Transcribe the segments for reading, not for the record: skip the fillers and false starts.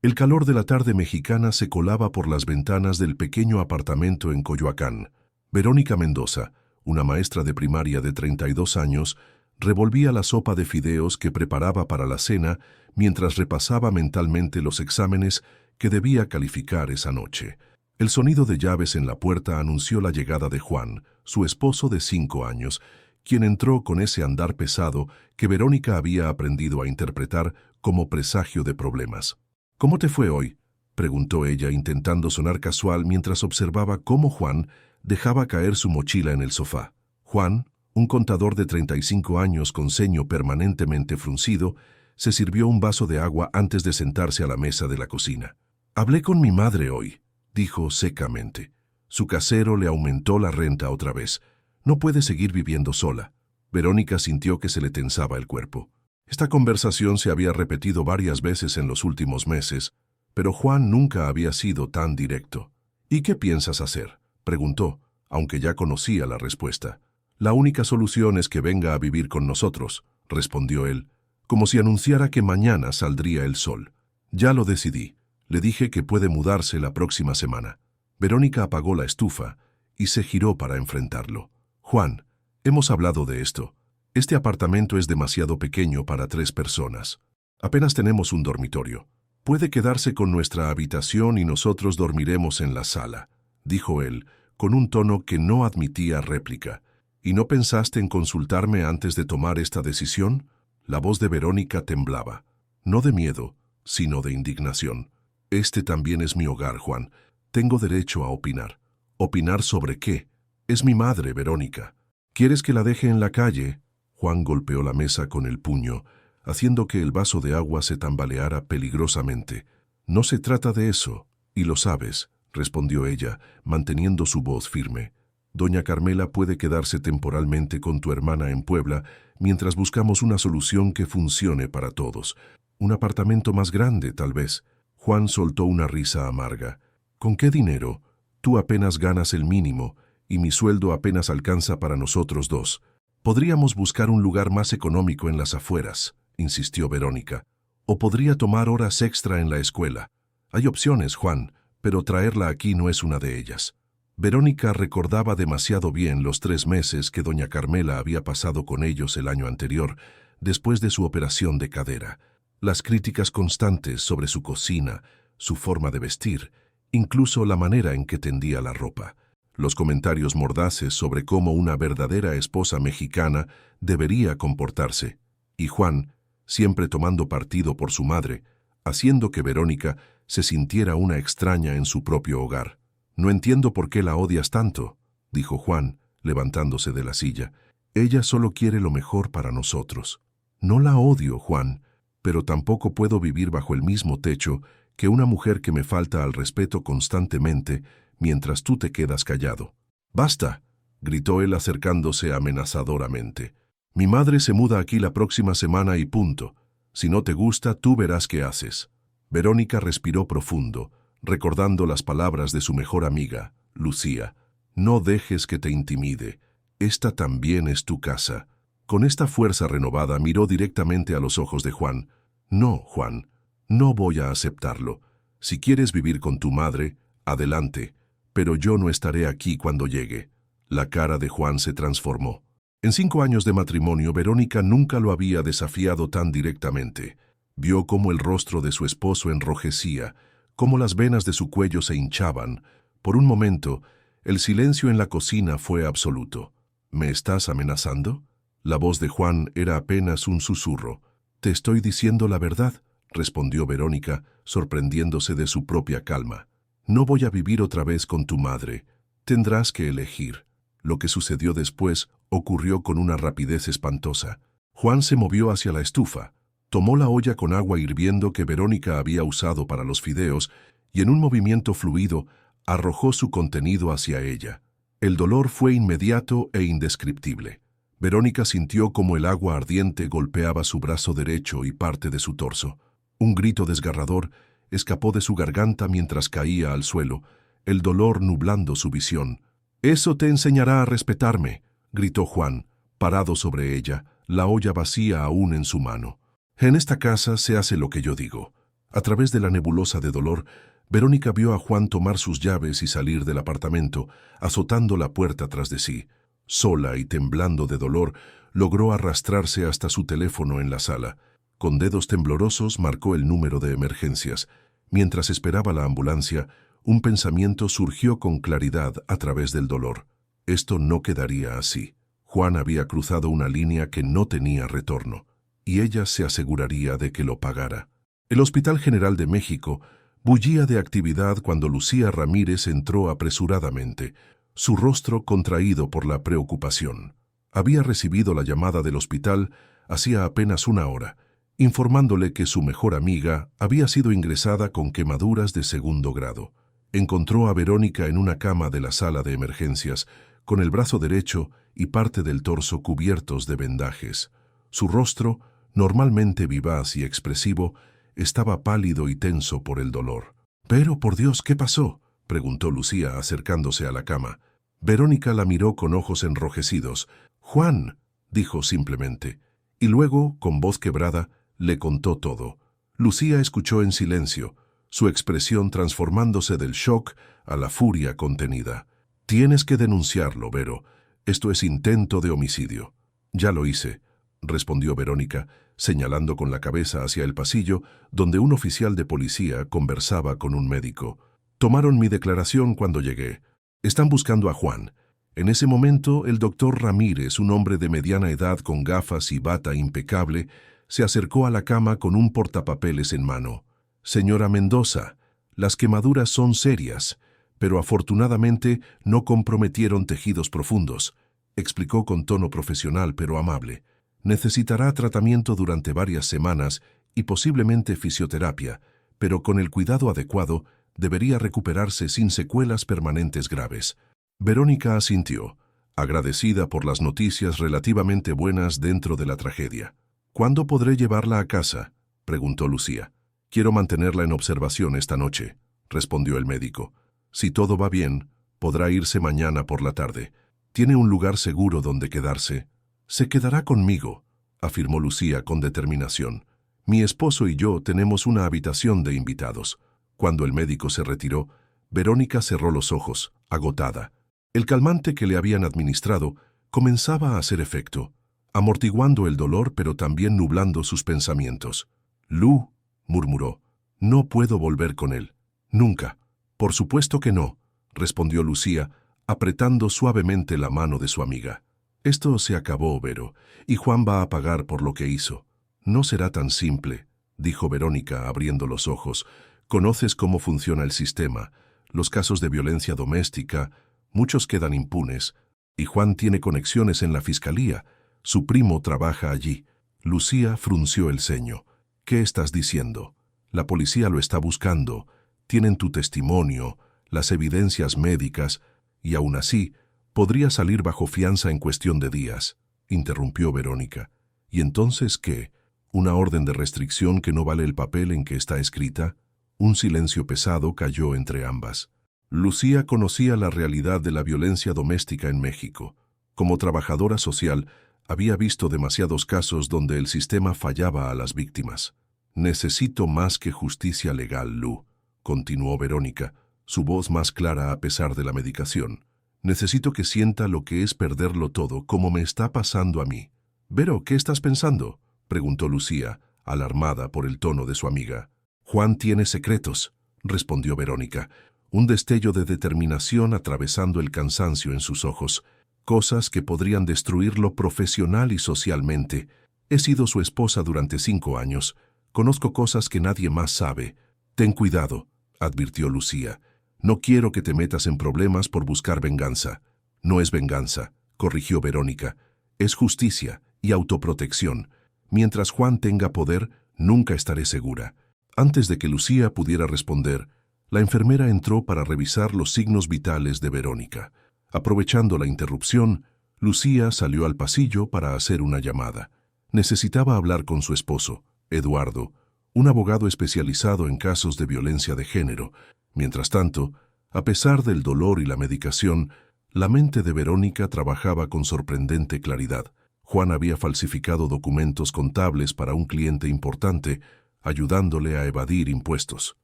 El calor de la tarde mexicana se colaba por las ventanas del pequeño apartamento en Coyoacán. Verónica Mendoza, una maestra de primaria de 32 años, revolvía la sopa de fideos que preparaba para la cena mientras repasaba mentalmente los exámenes que debía calificar esa noche. El sonido de llaves en la puerta anunció la llegada de Juan, su esposo de 5 años, quien entró con ese andar pesado que Verónica había aprendido a interpretar como presagio de problemas. «¿Cómo te fue hoy?», preguntó ella intentando sonar casual mientras observaba cómo Juan dejaba caer su mochila en el sofá. Juan, un contador de 35 años con ceño permanentemente fruncido, se sirvió un vaso de agua antes de sentarse a la mesa de la cocina. «Hablé con mi madre hoy», dijo secamente. «Su casero le aumentó la renta otra vez. No puede seguir viviendo sola». Verónica sintió que se le tensaba el cuerpo. Esta conversación se había repetido varias veces en los últimos meses, pero Juan nunca había sido tan directo. «¿Y qué piensas hacer?», preguntó, aunque ya conocía la respuesta. «La única solución es que venga a vivir con nosotros», respondió él, como si anunciara que mañana saldría el sol. «Ya lo decidí. Le dije que puede mudarse la próxima semana». Verónica apagó la estufa y se giró para enfrentarlo. «Juan, hemos hablado de esto. Este apartamento es demasiado pequeño para 3 personas. Apenas tenemos un dormitorio. Puede quedarse con nuestra habitación y nosotros dormiremos en la sala», dijo él, con un tono que no admitía réplica. «¿Y no pensaste en consultarme antes de tomar esta decisión?». La voz de Verónica temblaba, no de miedo, sino de indignación. «Este también es mi hogar, Juan. Tengo derecho a opinar». «¿Opinar sobre qué? Es mi madre, Verónica». «¿Quieres que la deje en la calle?». Juan golpeó la mesa con el puño, haciendo que el vaso de agua se tambaleara peligrosamente. «No se trata de eso, y lo sabes», respondió ella, manteniendo su voz firme. «Doña Carmela puede quedarse temporalmente con tu hermana en Puebla mientras buscamos una solución que funcione para todos. Un apartamento más grande, tal vez». Juan soltó una risa amarga. «¿Con qué dinero? Tú apenas ganas el mínimo, y mi sueldo apenas alcanza para nosotros dos. Podríamos buscar un lugar más económico en las afueras», insistió Verónica. «O podría tomar horas extra en la escuela. Hay opciones, Juan, pero traerla aquí no es una de ellas». Verónica recordaba demasiado bien los 3 meses que doña Carmela había pasado con ellos el año anterior, después de su operación de cadera. Las críticas constantes sobre su cocina, su forma de vestir, incluso la manera en que tendía la ropa. Los comentarios mordaces sobre cómo una verdadera esposa mexicana debería comportarse. Y Juan, siempre tomando partido por su madre, haciendo que Verónica se sintiera una extraña en su propio hogar. «No entiendo por qué la odias tanto», dijo Juan, levantándose de la silla. «Ella solo quiere lo mejor para nosotros». «No la odio, Juan, pero tampoco puedo vivir bajo el mismo techo que una mujer que me falta al respeto constantemente mientras tú te quedas callado». «¡Basta!», gritó él acercándose amenazadoramente. «Mi madre se muda aquí la próxima semana y punto. Si no te gusta, tú verás qué haces». Verónica respiró profundo, recordando las palabras de su mejor amiga, Lucía. «No dejes que te intimide. Esta también es tu casa». Con esta fuerza renovada miró directamente a los ojos de Juan. «No, Juan, no voy a aceptarlo. Si quieres vivir con tu madre, adelante, pero yo no estaré aquí cuando llegue». La cara de Juan se transformó. En 5 años de matrimonio, Verónica nunca lo había desafiado tan directamente. Vio cómo el rostro de su esposo enrojecía, cómo las venas de su cuello se hinchaban. Por un momento, el silencio en la cocina fue absoluto. «¿Me estás amenazando?». La voz de Juan era apenas un susurro. «Te estoy diciendo la verdad», respondió Verónica, sorprendiéndose de su propia calma. «No voy a vivir otra vez con tu madre. Tendrás que elegir». Lo que sucedió después ocurrió con una rapidez espantosa. Juan se movió hacia la estufa, tomó la olla con agua hirviendo que Verónica había usado para los fideos y en un movimiento fluido arrojó su contenido hacia ella. El dolor fue inmediato e indescriptible. Verónica sintió como el agua ardiente golpeaba su brazo derecho y parte de su torso. Un grito desgarrador escapó de su garganta mientras caía al suelo, el dolor nublando su visión. «Eso te enseñará a respetarme», gritó Juan, parado sobre ella, la olla vacía aún en su mano. «En esta casa se hace lo que yo digo. A través de la nebulosa de dolor, Verónica vio a Juan tomar sus llaves y salir del apartamento, azotando la puerta tras de sí. Sola y temblando de dolor, logró arrastrarse hasta su teléfono en la sala. Con dedos temblorosos marcó el número de emergencias. Mientras esperaba la ambulancia, un pensamiento surgió con claridad a través del dolor. Esto no quedaría así. Juan había cruzado una línea que no tenía retorno, y ella se aseguraría de que lo pagara. El Hospital General de México bullía de actividad cuando Lucía Ramírez entró apresuradamente, su rostro contraído por la preocupación. Había recibido la llamada del hospital hacía apenas una hora, informándole que su mejor amiga había sido ingresada con quemaduras de segundo grado. Encontró a Verónica en una cama de la sala de emergencias, con el brazo derecho y parte del torso cubiertos de vendajes. Su rostro, normalmente vivaz y expresivo, estaba pálido y tenso por el dolor. «Pero, por Dios, ¿qué pasó?», preguntó Lucía acercándose a la cama. Verónica la miró con ojos enrojecidos. «Juan», dijo simplemente, y luego, con voz quebrada, le contó todo. Lucía escuchó en silencio, su expresión transformándose del shock a la furia contenida. «Tienes que denunciarlo, Vero. Esto es intento de homicidio». «Ya lo hice», respondió Verónica, señalando con la cabeza hacia el pasillo, donde un oficial de policía conversaba con un médico. «Tomaron mi declaración cuando llegué. Están buscando a Juan». En ese momento, el doctor Ramírez, un hombre de mediana edad con gafas y bata impecable, se acercó a la cama con un portapapeles en mano. «Señora Mendoza, las quemaduras son serias, pero afortunadamente no comprometieron tejidos profundos», explicó con tono profesional pero amable. «Necesitará tratamiento durante varias semanas y posiblemente fisioterapia, pero con el cuidado adecuado debería recuperarse sin secuelas permanentes graves». Verónica asintió, agradecida por las noticias relativamente buenas dentro de la tragedia. «¿Cuándo podré llevarla a casa?», preguntó Lucía. «Quiero mantenerla en observación esta noche», respondió el médico. «Si todo va bien, podrá irse mañana por la tarde. Tiene un lugar seguro donde quedarse». «Se quedará conmigo», afirmó Lucía con determinación. «Mi esposo y yo tenemos una habitación de invitados». Cuando el médico se retiró, Verónica cerró los ojos, agotada. El calmante que le habían administrado comenzaba a hacer efecto, amortiguando el dolor pero también nublando sus pensamientos. «Lu», murmuró, «no puedo volver con él. Nunca». «Por supuesto que no», respondió Lucía, apretando suavemente la mano de su amiga. «Esto se acabó, Vero, y Juan va a pagar por lo que hizo». «No será tan simple», dijo Verónica abriendo los ojos. «Conoces cómo funciona el sistema. Los casos de violencia doméstica, muchos quedan impunes, y Juan tiene conexiones en la fiscalía. Su primo trabaja allí». Lucía frunció el ceño. «¿Qué estás diciendo? La policía lo está buscando. Tienen tu testimonio, las evidencias médicas, y aún así, podría salir bajo fianza en cuestión de días», interrumpió Verónica. «¿Y entonces qué? ¿Una orden de restricción que no vale el papel en que está escrita?» Un silencio pesado cayó entre ambas. Lucía conocía la realidad de la violencia doméstica en México. Como trabajadora social, había visto demasiados casos donde el sistema fallaba a las víctimas. «Necesito más que justicia legal, Lu», continuó Verónica, su voz más clara a pesar de la medicación. «Necesito que sienta lo que es perderlo todo, como me está pasando a mí». «Vero, ¿qué estás pensando?», preguntó Lucía, alarmada por el tono de su amiga. «Juan tiene secretos», respondió Verónica, un destello de determinación atravesando el cansancio en sus ojos. «Cosas que podrían destruirlo profesional y socialmente. He sido su esposa durante 5 años. Conozco cosas que nadie más sabe. Ten cuidado», advirtió Lucía. «No quiero que te metas en problemas por buscar venganza». «No es venganza», corrigió Verónica. «Es justicia y autoprotección. Mientras Juan tenga poder, nunca estaré segura». Antes de que Lucía pudiera responder, la enfermera entró para revisar los signos vitales de Verónica. Aprovechando la interrupción, Lucía salió al pasillo para hacer una llamada. Necesitaba hablar con su esposo, Eduardo, un abogado especializado en casos de violencia de género. Mientras tanto, a pesar del dolor y la medicación, la mente de Verónica trabajaba con sorprendente claridad. Juan había falsificado documentos contables para un cliente importante, ayudándole a evadir impuestos.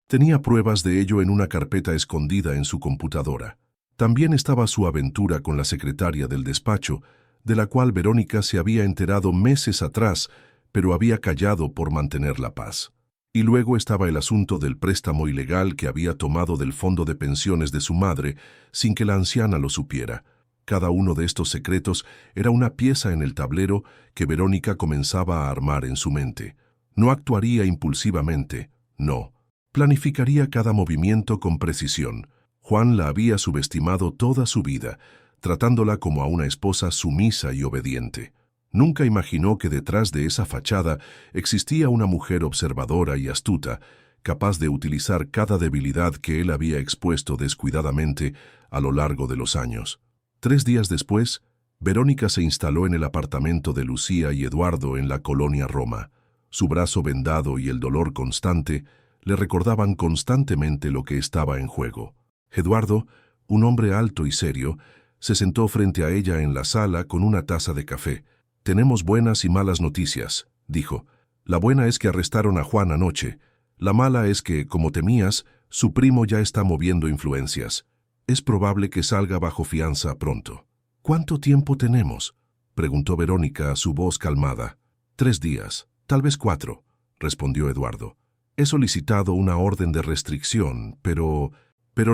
Tenía pruebas de ello en una carpeta escondida en su computadora. También estaba su aventura con la secretaria del despacho, de la cual Verónica se había enterado meses atrás, pero había callado por mantener la paz. Y luego estaba el asunto del préstamo ilegal que había tomado del fondo de pensiones de su madre, sin que la anciana lo supiera. Cada uno de estos secretos era una pieza en el tablero que Verónica comenzaba a armar en su mente. No actuaría impulsivamente, no. Planificaría cada movimiento con precisión. Juan la había subestimado toda su vida, tratándola como a una esposa sumisa y obediente. Nunca imaginó que detrás de esa fachada existía una mujer observadora y astuta, capaz de utilizar cada debilidad que él había expuesto descuidadamente a lo largo de los años. 3 días después, Verónica se instaló en el apartamento de Lucía y Eduardo en la colonia Roma. Su brazo vendado y el dolor constante le recordaban constantemente lo que estaba en juego. Eduardo, un hombre alto y serio, se sentó frente a ella en la sala con una taza de café. «Tenemos buenas y malas noticias», dijo. «La buena es que arrestaron a Juan anoche. La mala es que, como temías, su primo ya está moviendo influencias. Es probable que salga bajo fianza pronto». «¿Cuánto tiempo tenemos?», preguntó Verónica, su voz calmada. 3 días, tal vez 4, respondió Eduardo. «He solicitado una orden de restricción, pero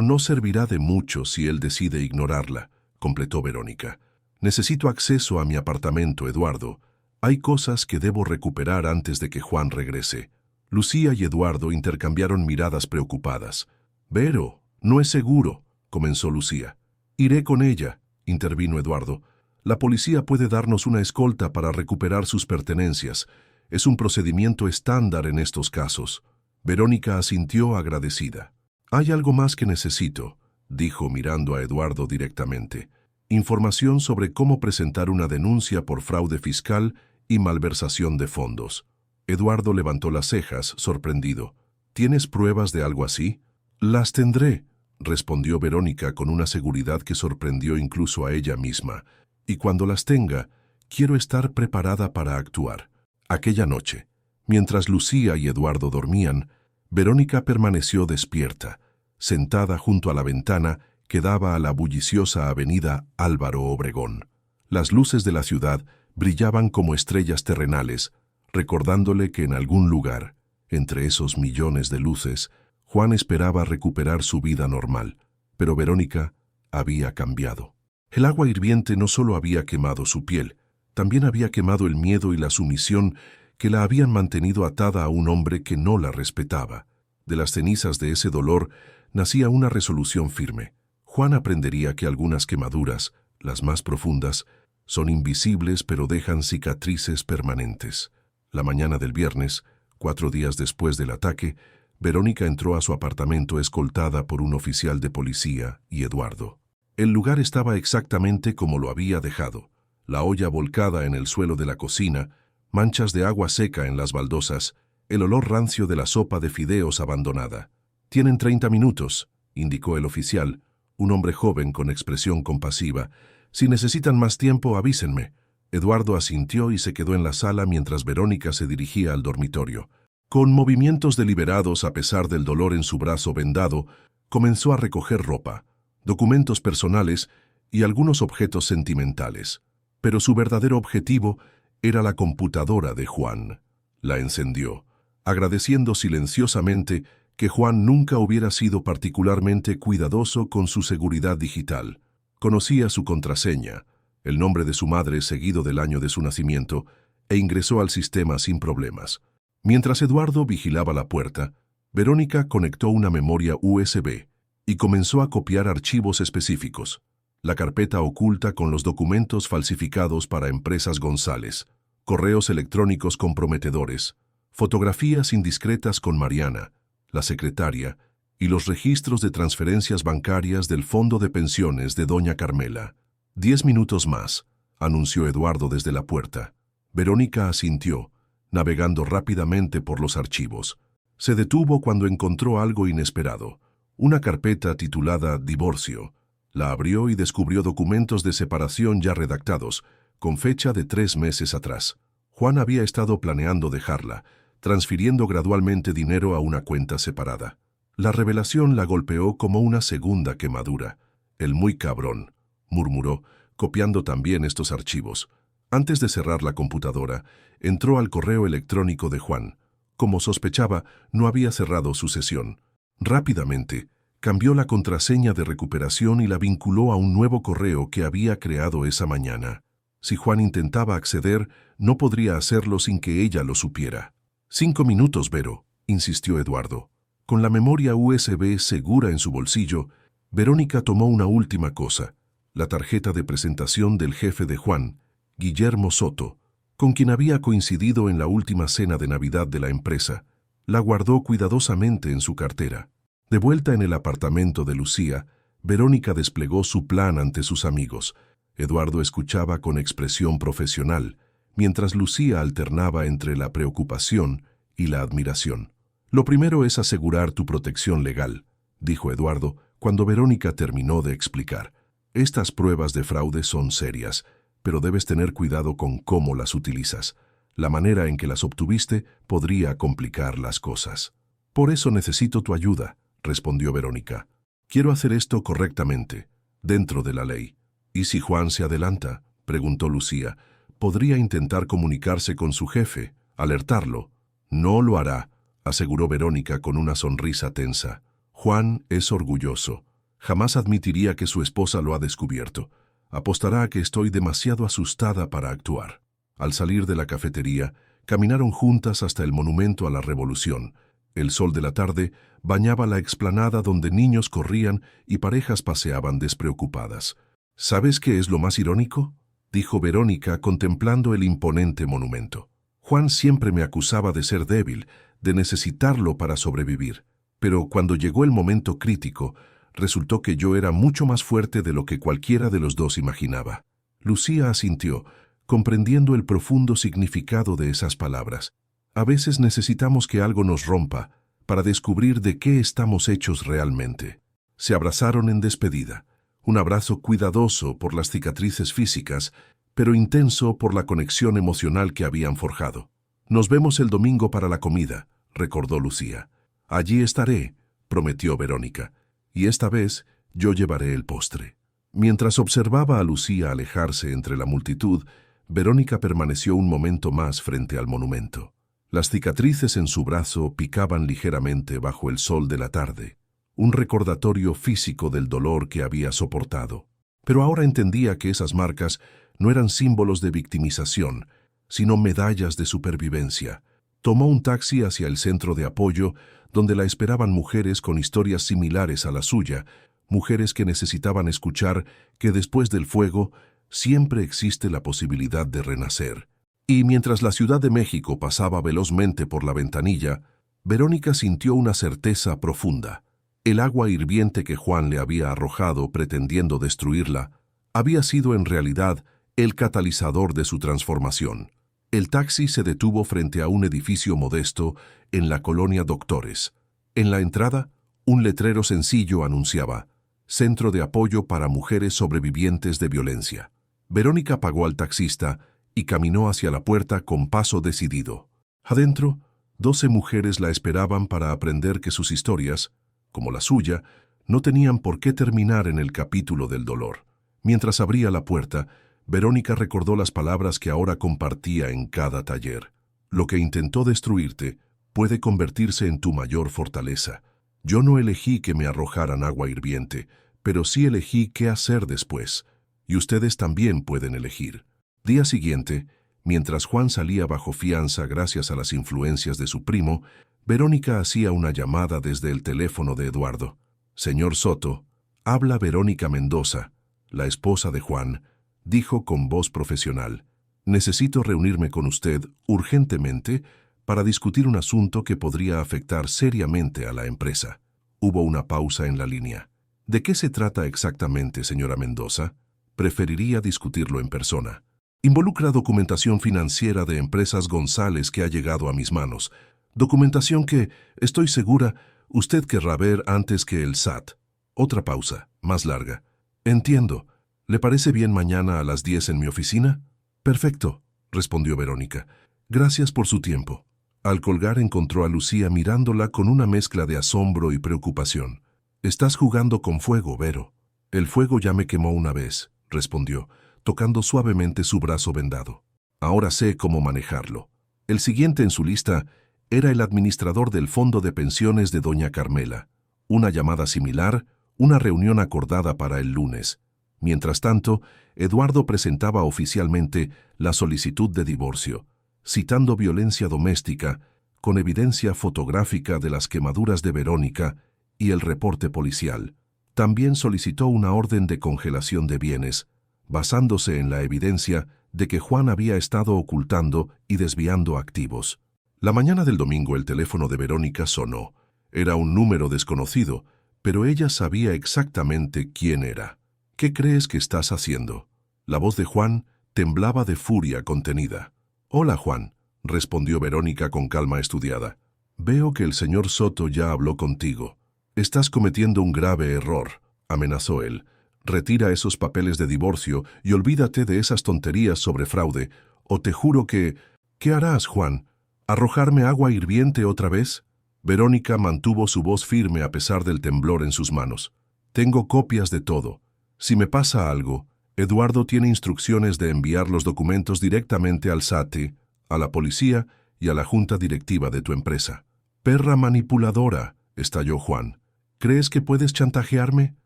no servirá de mucho si él decide ignorarla», completó Verónica. «Necesito acceso a mi apartamento, Eduardo. Hay cosas que debo recuperar antes de que Juan regrese». Lucía y Eduardo intercambiaron miradas preocupadas. «Vero, no es seguro», comenzó Lucía. «Iré con ella», intervino Eduardo. «La policía puede darnos una escolta para recuperar sus pertenencias. Es un procedimiento estándar en estos casos». Verónica asintió agradecida. «Hay algo más que necesito», dijo mirando a Eduardo directamente. «Información sobre cómo presentar una denuncia por fraude fiscal y malversación de fondos». Eduardo levantó las cejas, sorprendido. «¿Tienes pruebas de algo así?» «Las tendré», respondió Verónica con una seguridad que sorprendió incluso a ella misma. «Y cuando las tenga, quiero estar preparada para actuar». Aquella noche, mientras Lucía y Eduardo dormían, Verónica permaneció despierta, sentada junto a la ventana que daba a la bulliciosa avenida Álvaro Obregón. Las luces de la ciudad brillaban como estrellas terrenales, recordándole que en algún lugar, entre esos millones de luces, Juan esperaba recuperar su vida normal. Pero Verónica había cambiado. El agua hirviente no solo había quemado su piel, también había quemado el miedo y la sumisión que la habían mantenido atada a un hombre que no la respetaba. De las cenizas de ese dolor nacía una resolución firme. Juan aprendería que algunas quemaduras, las más profundas, son invisibles pero dejan cicatrices permanentes. La mañana del viernes, 4 días después del ataque, Verónica entró a su apartamento escoltada por un oficial de policía y Eduardo. El lugar estaba exactamente como lo había dejado. La olla volcada en el suelo de la cocina, manchas de agua seca en las baldosas, el olor rancio de la sopa de fideos abandonada. «Tienen 30 minutos», indicó el oficial, un hombre joven con expresión compasiva. «Si necesitan más tiempo, avísenme». Eduardo asintió y se quedó en la sala mientras Verónica se dirigía al dormitorio. Con movimientos deliberados a pesar del dolor en su brazo vendado, comenzó a recoger ropa, documentos personales y algunos objetos sentimentales. Pero su verdadero objetivo era la computadora de Juan. La encendió, agradeciendo silenciosamente que Juan nunca hubiera sido particularmente cuidadoso con su seguridad digital. Conocía su contraseña, el nombre de su madre seguido del año de su nacimiento, e ingresó al sistema sin problemas. Mientras Eduardo vigilaba la puerta, Verónica conectó una memoria USB y comenzó a copiar archivos específicos. La carpeta oculta con los documentos falsificados para empresas González, correos electrónicos comprometedores, fotografías indiscretas con Mariana, la secretaria, y los registros de transferencias bancarias del fondo de pensiones de doña Carmela. 10 minutos más, anunció Eduardo desde la puerta. Verónica asintió, navegando rápidamente por los archivos. Se detuvo cuando encontró algo inesperado, una carpeta titulada Divorcio. La abrió y descubrió documentos de separación ya redactados, con fecha de 3 meses atrás. Juan había estado planeando dejarla, transfiriendo gradualmente dinero a una cuenta separada. La revelación la golpeó como una segunda quemadura. «El muy cabrón», murmuró, copiando también estos archivos. Antes de cerrar la computadora, entró al correo electrónico de Juan. Como sospechaba, no había cerrado su sesión. Rápidamente, cambió la contraseña de recuperación y la vinculó a un nuevo correo que había creado esa mañana. Si Juan intentaba acceder, no podría hacerlo sin que ella lo supiera. 5 minutos, Vero, insistió Eduardo. Con la memoria USB segura en su bolsillo, Verónica tomó una última cosa, la tarjeta de presentación del jefe de Juan, Guillermo Soto, con quien había coincidido en la última cena de Navidad de la empresa. La guardó cuidadosamente en su cartera. De vuelta en el apartamento de Lucía, Verónica desplegó su plan ante sus amigos. Eduardo escuchaba con expresión profesional, mientras Lucía alternaba entre la preocupación y la admiración. «Lo primero es asegurar tu protección legal», dijo Eduardo cuando Verónica terminó de explicar. «Estas pruebas de fraude son serias, pero debes tener cuidado con cómo las utilizas. La manera en que las obtuviste podría complicar las cosas». «Por eso necesito tu ayuda», respondió Verónica. «Quiero hacer esto correctamente, dentro de la ley». «¿Y si Juan se adelanta?», preguntó Lucía. «Podría intentar comunicarse con su jefe, alertarlo». «No lo hará», aseguró Verónica con una sonrisa tensa. «Juan es orgulloso. Jamás admitiría que su esposa lo ha descubierto. Apostará a que estoy demasiado asustada para actuar». Al salir de la cafetería, caminaron juntas hasta el Monumento a la Revolución. El sol de la tarde bañaba la explanada donde niños corrían y parejas paseaban despreocupadas. «¿Sabes qué es lo más irónico?», dijo Verónica contemplando el imponente monumento. «Juan siempre me acusaba de ser débil, de necesitarlo para sobrevivir. Pero cuando llegó el momento crítico, resultó que yo era mucho más fuerte de lo que cualquiera de los dos imaginaba». Lucía asintió, comprendiendo el profundo significado de esas palabras. A veces necesitamos que algo nos rompa para descubrir de qué estamos hechos realmente. Se abrazaron en despedida. Un abrazo cuidadoso por las cicatrices físicas, pero intenso por la conexión emocional que habían forjado. «Nos vemos el domingo para la comida», recordó Lucía. «Allí estaré», prometió Verónica, «y esta vez yo llevaré el postre». Mientras observaba a Lucía alejarse entre la multitud, Verónica permaneció un momento más frente al monumento. Las cicatrices en su brazo picaban ligeramente bajo el sol de la tarde, un recordatorio físico del dolor que había soportado. Pero ahora entendía que esas marcas no eran símbolos de victimización, sino medallas de supervivencia. Tomó un taxi hacia el centro de apoyo, donde la esperaban mujeres con historias similares a la suya, mujeres que necesitaban escuchar que después del fuego siempre existe la posibilidad de renacer. Y mientras la Ciudad de México pasaba velozmente por la ventanilla, Verónica sintió una certeza profunda. El agua hirviente que Juan le había arrojado pretendiendo destruirla había sido en realidad el catalizador de su transformación. El taxi se detuvo frente a un edificio modesto en la colonia Doctores. En la entrada, un letrero sencillo anunciaba «Centro de apoyo para mujeres sobrevivientes de violencia». Verónica pagó al taxista y caminó hacia la puerta con paso decidido. Adentro, 12 mujeres la esperaban para aprender que sus historias, como la suya, no tenían por qué terminar en el capítulo del dolor. Mientras abría la puerta, Verónica recordó las palabras que ahora compartía en cada taller. «Lo que intentó destruirte puede convertirse en tu mayor fortaleza. Yo no elegí que me arrojaran agua hirviente, pero sí elegí qué hacer después. Y ustedes también pueden elegir». Día siguiente, mientras Juan salía bajo fianza gracias a las influencias de su primo, Verónica hacía una llamada desde el teléfono de Eduardo. «Señor Soto, habla Verónica Mendoza, la esposa de Juan», dijo con voz profesional. «Necesito reunirme con usted urgentemente para discutir un asunto que podría afectar seriamente a la empresa». Hubo una pausa en la línea. «¿De qué se trata exactamente, señora Mendoza? Preferiría discutirlo en persona». «Involucra documentación financiera de Empresas González que ha llegado a mis manos. Documentación que, estoy segura, usted querrá ver antes que el SAT». Otra pausa, más larga. «Entiendo. ¿Le parece bien mañana a las 10 en mi oficina?» «Perfecto», respondió Verónica. «Gracias por su tiempo». Al colgar encontró a Lucía mirándola con una mezcla de asombro y preocupación. «Estás jugando con fuego, Vero». «El fuego ya me quemó una vez», respondió, tocando suavemente su brazo vendado. «Ahora sé cómo manejarlo». El siguiente en su lista era el administrador del fondo de pensiones de doña Carmela. Una llamada similar, una reunión acordada para el lunes. Mientras tanto, Eduardo presentaba oficialmente la solicitud de divorcio, citando violencia doméstica, con evidencia fotográfica de las quemaduras de Verónica y el reporte policial. También solicitó una orden de congelación de bienes, basándose en la evidencia de que Juan había estado ocultando y desviando activos. La mañana del domingo el teléfono de Verónica sonó. Era un número desconocido, pero ella sabía exactamente quién era. «¿Qué crees que estás haciendo?». La voz de Juan temblaba de furia contenida. «Hola, Juan», respondió Verónica con calma estudiada. «Veo que el señor Soto ya habló contigo. Estás cometiendo un grave error», amenazó él. «Retira esos papeles de divorcio y olvídate de esas tonterías sobre fraude, o te juro que... ¿Qué harás, Juan? ¿Arrojarme agua hirviente otra vez?». Verónica mantuvo su voz firme a pesar del temblor en sus manos. «Tengo copias de todo. Si me pasa algo, Eduardo tiene instrucciones de enviar los documentos directamente al SATE, a la policía y a la junta directiva de tu empresa». «Perra manipuladora», estalló Juan. «¿Crees que puedes chantajearme?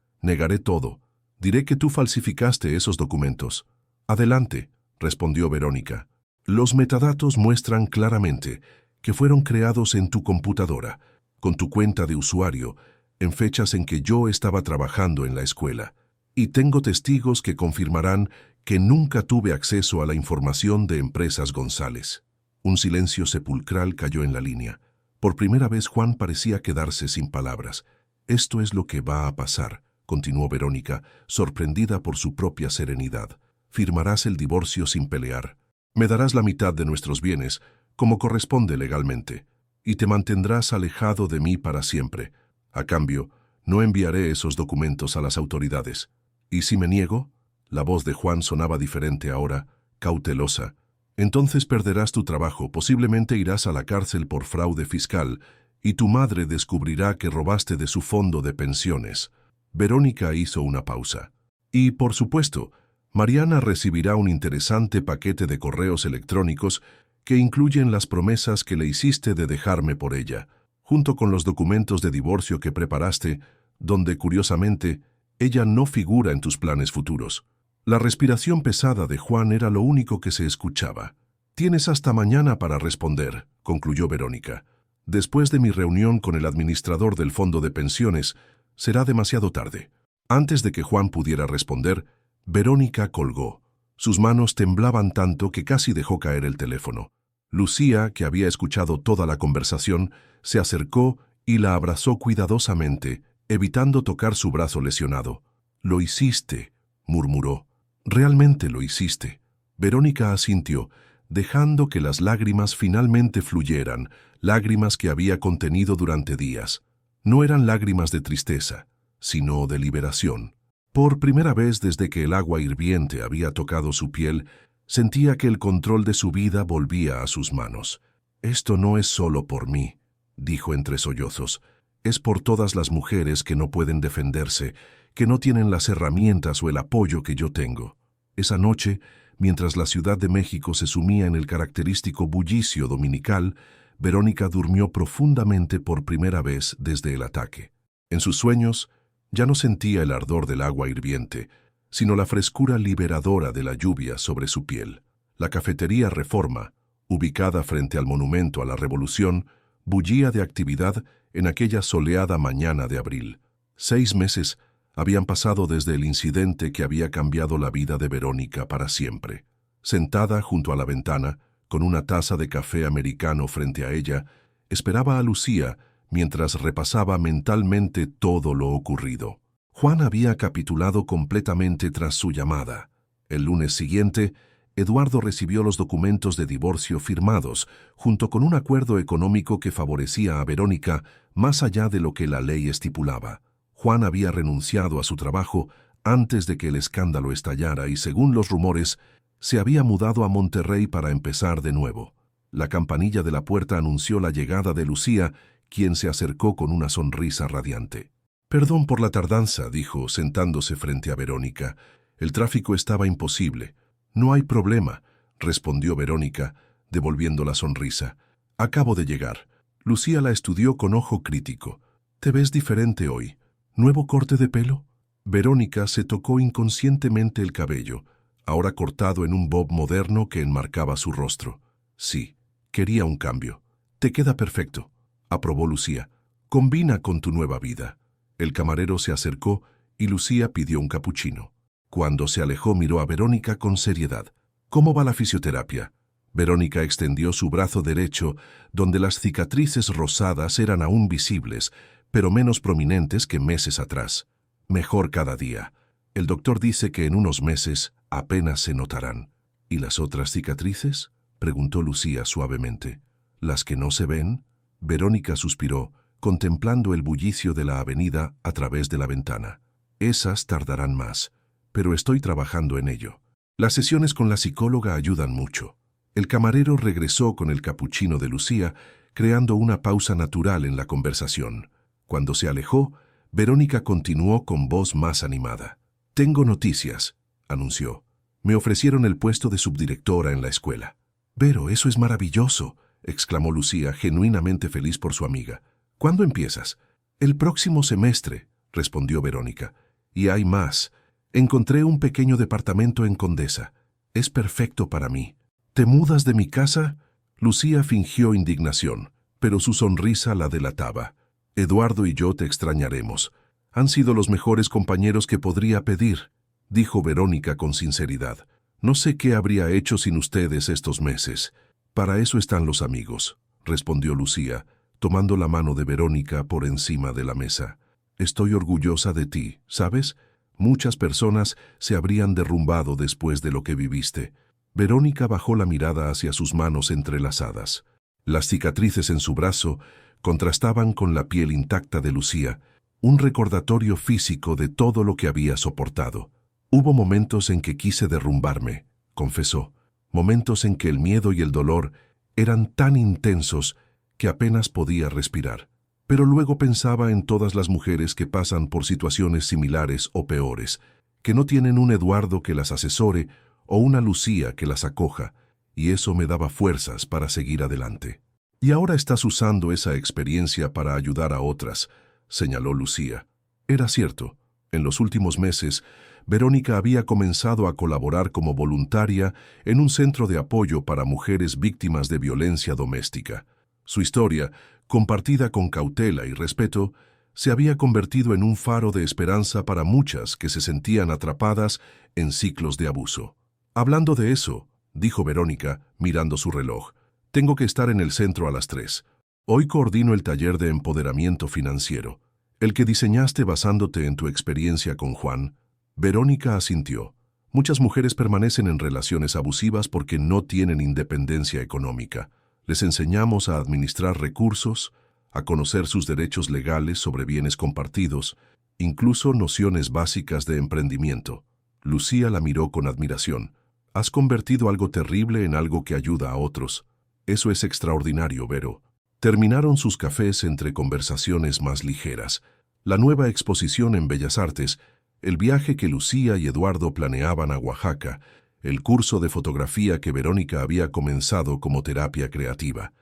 Negaré todo. Diré que tú falsificaste esos documentos». «Adelante», respondió Verónica. «Los metadatos muestran claramente que fueron creados en tu computadora, con tu cuenta de usuario, en fechas en que yo estaba trabajando en la escuela. Y tengo testigos que confirmarán que nunca tuve acceso a la información de Empresas González». Un silencio sepulcral cayó en la línea. Por primera vez Juan parecía quedarse sin palabras. «Esto es lo que va a pasar», continuó Verónica, sorprendida por su propia serenidad. «Firmarás el divorcio sin pelear. Me darás la mitad de nuestros bienes, como corresponde legalmente, y te mantendrás alejado de mí para siempre. A cambio, no enviaré esos documentos a las autoridades. ¿Y si me niego?». La voz de Juan sonaba diferente ahora, cautelosa. «Entonces perderás tu trabajo, posiblemente irás a la cárcel por fraude fiscal, y tu madre descubrirá que robaste de su fondo de pensiones». Verónica hizo una pausa. «Y, por supuesto, Mariana recibirá un interesante paquete de correos electrónicos que incluyen las promesas que le hiciste de dejarme por ella, junto con los documentos de divorcio que preparaste, donde, curiosamente, ella no figura en tus planes futuros». La respiración pesada de Juan era lo único que se escuchaba. «Tienes hasta mañana para responder», concluyó Verónica. «Después de mi reunión con el administrador del fondo de pensiones, será demasiado tarde». Antes de que Juan pudiera responder, Verónica colgó. Sus manos temblaban tanto que casi dejó caer el teléfono. Lucía, que había escuchado toda la conversación, se acercó y la abrazó cuidadosamente, evitando tocar su brazo lesionado. «Lo hiciste», murmuró. «Realmente lo hiciste». Verónica asintió, dejando que las lágrimas finalmente fluyeran, lágrimas que había contenido durante días. No eran lágrimas de tristeza, sino de liberación. Por primera vez desde que el agua hirviente había tocado su piel, sentía que el control de su vida volvía a sus manos. «Esto no es solo por mí», dijo entre sollozos. «Es por todas las mujeres que no pueden defenderse, que no tienen las herramientas o el apoyo que yo tengo». Esa noche, mientras la Ciudad de México se sumía en el característico bullicio dominical, Verónica durmió profundamente por primera vez desde el ataque. En sus sueños, ya no sentía el ardor del agua hirviente, sino la frescura liberadora de la lluvia sobre su piel. La cafetería Reforma, ubicada frente al Monumento a la Revolución, bullía de actividad en aquella soleada mañana de abril. 6 meses habían pasado desde el incidente que había cambiado la vida de Verónica para siempre. Sentada junto a la ventana, con una taza de café americano frente a ella, esperaba a Lucía mientras repasaba mentalmente todo lo ocurrido. Juan había capitulado completamente tras su llamada. El lunes siguiente, Eduardo recibió los documentos de divorcio firmados, junto con un acuerdo económico que favorecía a Verónica más allá de lo que la ley estipulaba. Juan había renunciado a su trabajo antes de que el escándalo estallara y, según los rumores, se había mudado a Monterrey para empezar de nuevo. La campanilla de la puerta anunció la llegada de Lucía, quien se acercó con una sonrisa radiante. «Perdón por la tardanza», dijo, sentándose frente a Verónica. «El tráfico estaba imposible». «No hay problema», respondió Verónica, devolviendo la sonrisa. «Acabo de llegar». Lucía la estudió con ojo crítico. «Te ves diferente hoy. ¿Nuevo corte de pelo?» Verónica se tocó inconscientemente el cabello, ahora cortado en un bob moderno que enmarcaba su rostro. «Sí, quería un cambio». «Te queda perfecto», aprobó Lucía. «Combina con tu nueva vida». El camarero se acercó y Lucía pidió un capuchino. Cuando se alejó miró a Verónica con seriedad. «¿Cómo va la fisioterapia?» Verónica extendió su brazo derecho, donde las cicatrices rosadas eran aún visibles, pero menos prominentes que meses atrás. «Mejor cada día. El doctor dice que en unos meses apenas se notarán». «¿Y las otras cicatrices?», preguntó Lucía suavemente. «¿Las que no se ven?». Verónica suspiró, contemplando el bullicio de la avenida a través de la ventana. «Esas tardarán más, pero estoy trabajando en ello. Las sesiones con la psicóloga ayudan mucho». El camarero regresó con el capuchino de Lucía, creando una pausa natural en la conversación. Cuando se alejó, Verónica continuó con voz más animada. «Tengo noticias», anunció. «Me ofrecieron el puesto de subdirectora en la escuela». «Vero, eso es maravilloso», exclamó Lucía, genuinamente feliz por su amiga. «¿Cuándo empiezas?» «El próximo semestre», respondió Verónica. «Y hay más. Encontré un pequeño departamento en Condesa. Es perfecto para mí». «¿Te mudas de mi casa?» Lucía fingió indignación, pero su sonrisa la delataba. «Eduardo y yo te extrañaremos. Han sido los mejores compañeros que podría pedir», dijo Verónica con sinceridad. «No sé qué habría hecho sin ustedes estos meses». «Para eso están los amigos», respondió Lucía, tomando la mano de Verónica por encima de la mesa. «Estoy orgullosa de ti, ¿sabes? Muchas personas se habrían derrumbado después de lo que viviste». Verónica bajó la mirada hacia sus manos entrelazadas. Las cicatrices en su brazo contrastaban con la piel intacta de Lucía, un recordatorio físico de todo lo que había soportado. «Hubo momentos en que quise derrumbarme», confesó. «Momentos en que el miedo y el dolor eran tan intensos que apenas podía respirar. Pero luego pensaba en todas las mujeres que pasan por situaciones similares o peores, que no tienen un Eduardo que las asesore o una Lucía que las acoja, y eso me daba fuerzas para seguir adelante». «Y ahora estás usando esa experiencia para ayudar a otras», señaló Lucía. Era cierto. En los últimos meses, Verónica había comenzado a colaborar como voluntaria en un centro de apoyo para mujeres víctimas de violencia doméstica. Su historia, compartida con cautela y respeto, se había convertido en un faro de esperanza para muchas que se sentían atrapadas en ciclos de abuso. «Hablando de eso», dijo Verónica, mirando su reloj, «tengo que estar en el centro a las 3. Hoy coordino el taller de empoderamiento financiero, el que diseñaste basándote en tu experiencia con Juan». Verónica asintió. «Muchas mujeres permanecen en relaciones abusivas porque no tienen independencia económica. Les enseñamos a administrar recursos, a conocer sus derechos legales sobre bienes compartidos, incluso nociones básicas de emprendimiento». Lucía la miró con admiración. «Has convertido algo terrible en algo que ayuda a otros. Eso es extraordinario, Vero». Terminaron sus cafés entre conversaciones más ligeras. La nueva exposición en Bellas Artes, el viaje que Lucía y Eduardo planeaban a Oaxaca, el curso de fotografía que Verónica había comenzado como terapia creativa.